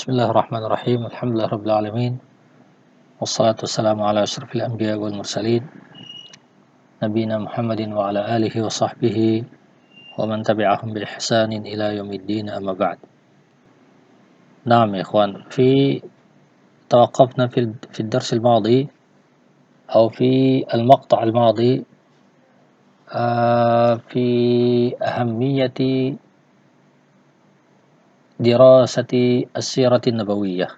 Bismillahirrahmanirrahim. Alhamdulillah rabbil alamin. Wassalatu wassalamu ala asyrafil anbiya wal mursalin. Nabiyina Muhammadin wa ala alihi wa sahbihi wa man tabi'ahum bi ihsanin ila yaumiddin amma ba'd. Naam ya ikhwan, توقفنا في الدرس الماضي أو في المقطع الماضي في أهمية دراسة السيرة النبوية.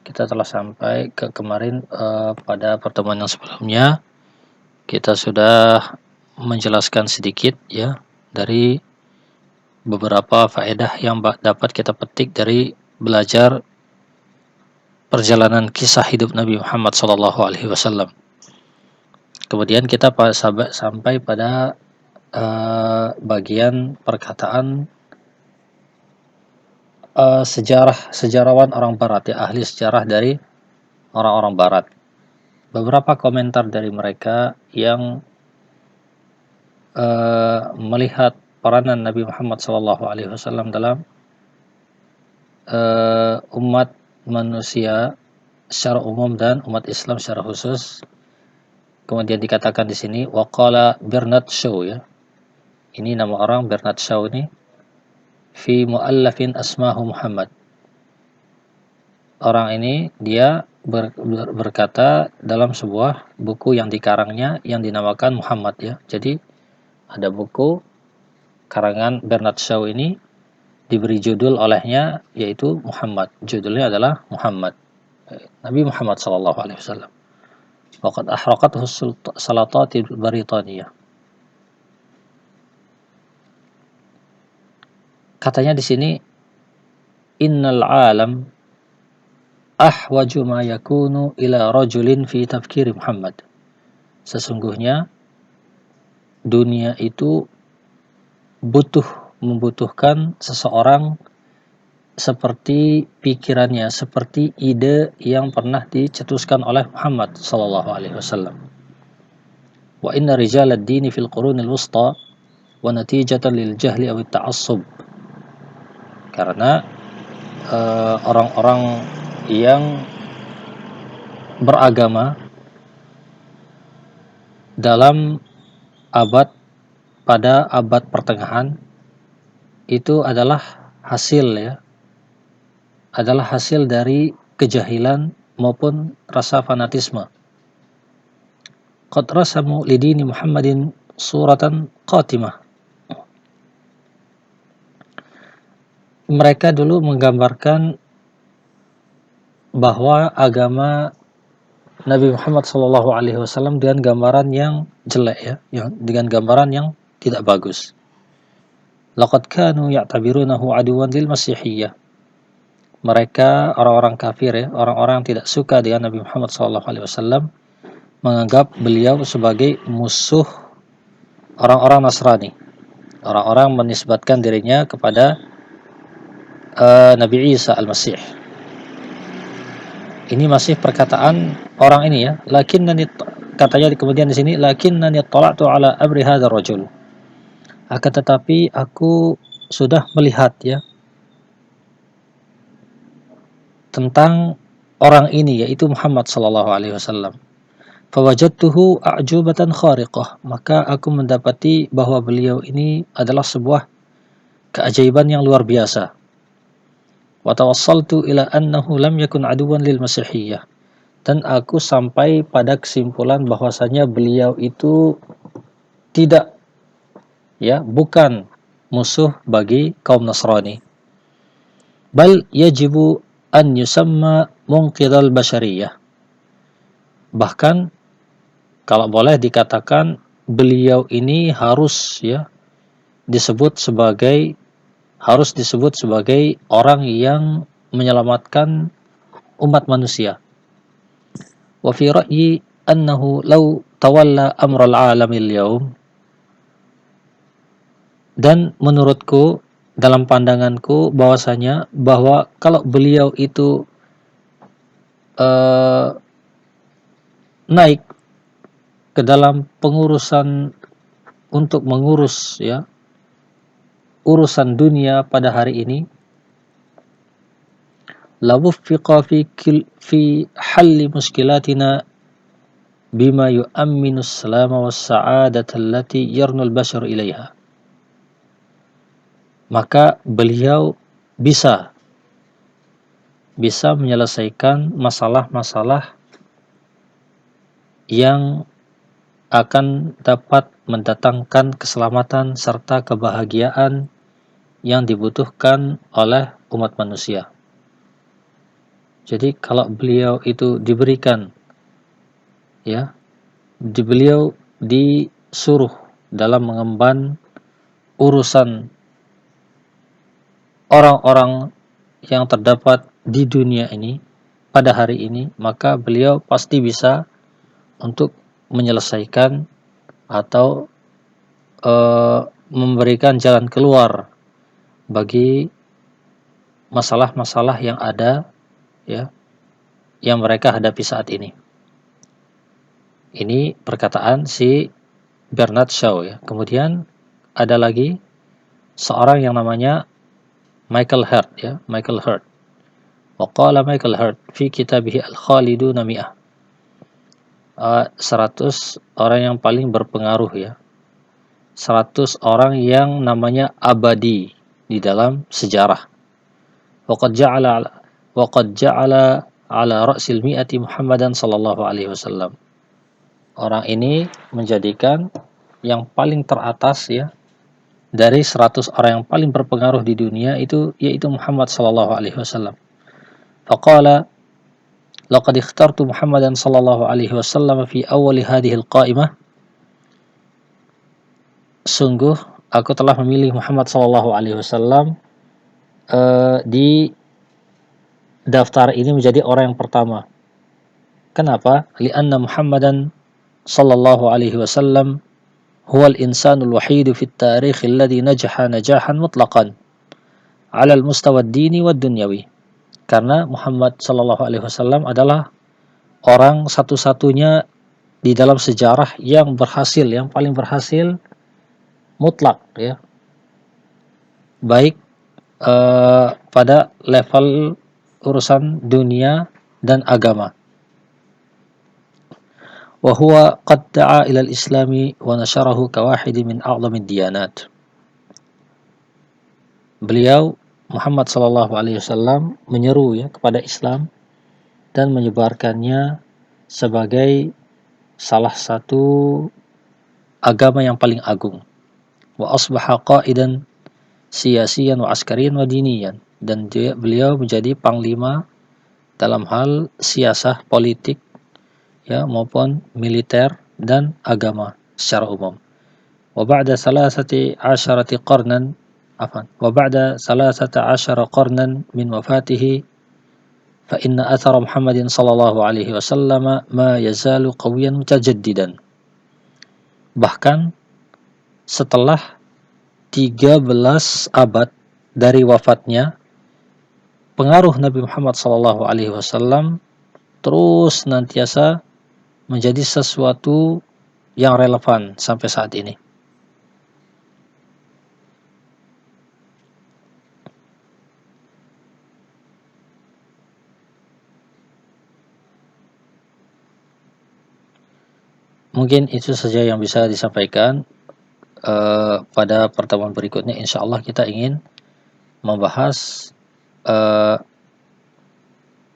Kita telah sampai ke kemarin pada pertemuan yang sebelumnya kita sudah menjelaskan sedikit ya dari beberapa faedah yang dapat kita petik dari belajar perjalanan kisah hidup Nabi Muhammad SAW. Kemudian kita sampai pada bagian perkataan sejarawan orang barat ya, ahli sejarah dari orang-orang barat. Beberapa komentar dari mereka yang melihat peranan Nabi Muhammad SAW dalam umat manusia secara umum dan umat Islam secara khusus. Kemudian dikatakan di sini waqala Bernard Shaw ya. Ini nama orang Bernard Shaw ini fi muallafin asmahu Muhammad. Orang ini dia berkata dalam sebuah buku yang dikarangnya yang dinamakan Muhammad ya. Jadi ada buku karangan Bernard Shaw ini diberi judul olehnya yaitu Muhammad. Judulnya adalah Muhammad. Nabi Muhammad sallallahu alaihi wasallam. Waqad ahraqathu salatati Baritaniyah. Katanya di sini innal alam ahwaju ma yakunu ila rajulin fi tafkir Muhammad. Sesungguhnya dunia itu membutuhkan seseorang seperti pikirannya, seperti ide yang pernah dicetuskan oleh Muhammad sallallahu alaihi wasallam. Wa inna rijal ad-din fil qurun al-wusta wa natijatan lil jahli aw at-ta'assub. Karena orang-orang yang beragama dalam pada abad pertengahan itu adalah hasil dari kejahilan maupun rasa fanatisme. Qad rasamu lidini Muhammadin suratan qatimah. Mereka dulu menggambarkan bahwa agama Nabi Muhammad SAW dengan gambaran yang jelek ya, dengan gambaran yang tidak bagus. Laqad kanu ya'tabirunahu aduwan lil masihiyyah. Mereka orang-orang kafir ya, orang-orang yang tidak suka dengan Nabi Muhammad SAW menganggap beliau sebagai musuh orang-orang Nasrani. Orang-orang menisbatkan dirinya kepada Nabi Isa al-Masih. Ini masih perkataan orang ini ya. Katanya kemudian di sini lakinnani tala'tu ala amri hadzal rajul. Akan tetapi aku sudah melihat ya tentang orang ini yaitu Muhammad sallallahu alaihi wasallam. Fawajadtuhu a'jubatan khariqah. Maka aku mendapati bahwa beliau ini adalah sebuah keajaiban yang luar biasa. Wa tawassaltu ila annahu lam yakun aduwan lil masihiyyah. Dan aku sampai pada kesimpulan bahwasanya beliau itu bukan musuh bagi kaum Nasrani. Bal yajibu an yusamma munqidhal bashariyah. Bahkan kalau boleh dikatakan beliau ini harus disebut sebagai orang yang menyelamatkan umat manusia. Wa fi ra'yi annahu law tawalla amral alamil yaum. Dan menurutku dalam pandanganku bahwa kalau beliau itu naik ke dalam pengurusan untuk mengurus urusan dunia pada hari ini, lawuffiqa fi halli muskilatina bima yu'amminu as-salama was-sa'adata allati yarnu al-bashar ilaiha. Maka beliau bisa menyelesaikan masalah-masalah yang akan dapat mendatangkan keselamatan serta kebahagiaan yang dibutuhkan oleh umat manusia. Jadi kalau beliau itu diberikan, ya, beliau disuruh dalam mengemban urusan orang-orang yang terdapat di dunia ini pada hari ini, maka beliau pasti bisa untuk menyelesaikan atau memberikan jalan keluar bagi masalah-masalah yang ada, ya, yang mereka hadapi saat ini. Ini perkataan si Bernard Shaw, ya. Kemudian ada lagi seorang yang namanya Michael Hart, ya, Michael Hart. Waqala Michael Hart fi kitabih Al-Khaliduna Mi'ah. 100 orang yang paling berpengaruh, ya. 100 orang yang namanya abadi di dalam sejarah. Waqad ja'ala ala ra'sil mi'ati Muhammadan sallallahu alaihi wasallam. Orang ini menjadikan yang paling teratas, ya, dari 100 orang yang paling berpengaruh di dunia itu yaitu Muhammad sallallahu alaihi wasallam. Faqala laqad ikhtartu Muhammadan sallallahu alaihi wasallam fi awwal hadhihi al-qa'imah. Sungguh aku telah memilih Muhammad sallallahu alaihi wasallam di daftar ini menjadi orang yang pertama. Kenapa? Li'anna Muhammadan sallallahu alaihi wasallam huwa al-insanul wahid fi at-tarikh alladhi najaha najahan mutlaqan 'ala al-mustawa ad-dini wad-dunyawi. Karena Muhammad sallallahu alaihi wasallam adalah orang satu-satunya di dalam sejarah yang berhasil, yang paling berhasil mutlak, ya. Baik pada level urusan dunia dan agama. Wa huwa qad da'a ila al-islami wa nasharahu kawahid min a'zami ad-diyanat. Beliau Muhammad sallallahu alaihi wasallam menyeru, ya, kepada Islam dan menyebarkannya sebagai salah satu agama yang paling agung. Wa asbaha qa'idan siyasiyan wa askariyan wa diniyan, dan beliau menjadi panglima dalam hal siasah politik, ya, maupun militer dan agama secara umum. Wa ba'da 13 qarnan وبعد 13 قرنا من وفاته فإن أثر محمد صلى الله عليه وسلم ما يزال قويا متجددا. Bahkan setelah 13 abad dari wafatnya, pengaruh Nabi Muhammad sallallahu alaihi wasallam terus nantiasa menjadi sesuatu yang relevan sampai saat ini. Mungkin itu saja yang bisa disampaikan. Pada pertemuan berikutnya insyaallah kita ingin membahas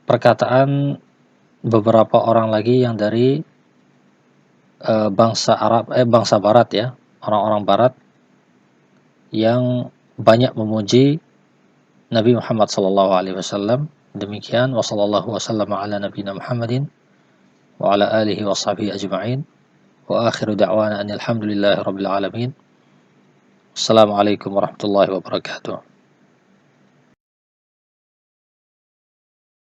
perkataan beberapa orang lagi yang dari bangsa barat, ya, orang-orang barat yang banyak memuji Nabi Muhammad sallallahu alaihi wasallam. Demikian, wa sallallahu wasallam ala nabiyina Muhammadin wa ala alihi wa sahbihi ajma'in. Wa akhiru da'wana alhamdulillahi rabbil alamin. Assalamualaikum warahmatullahi wabarakatuh.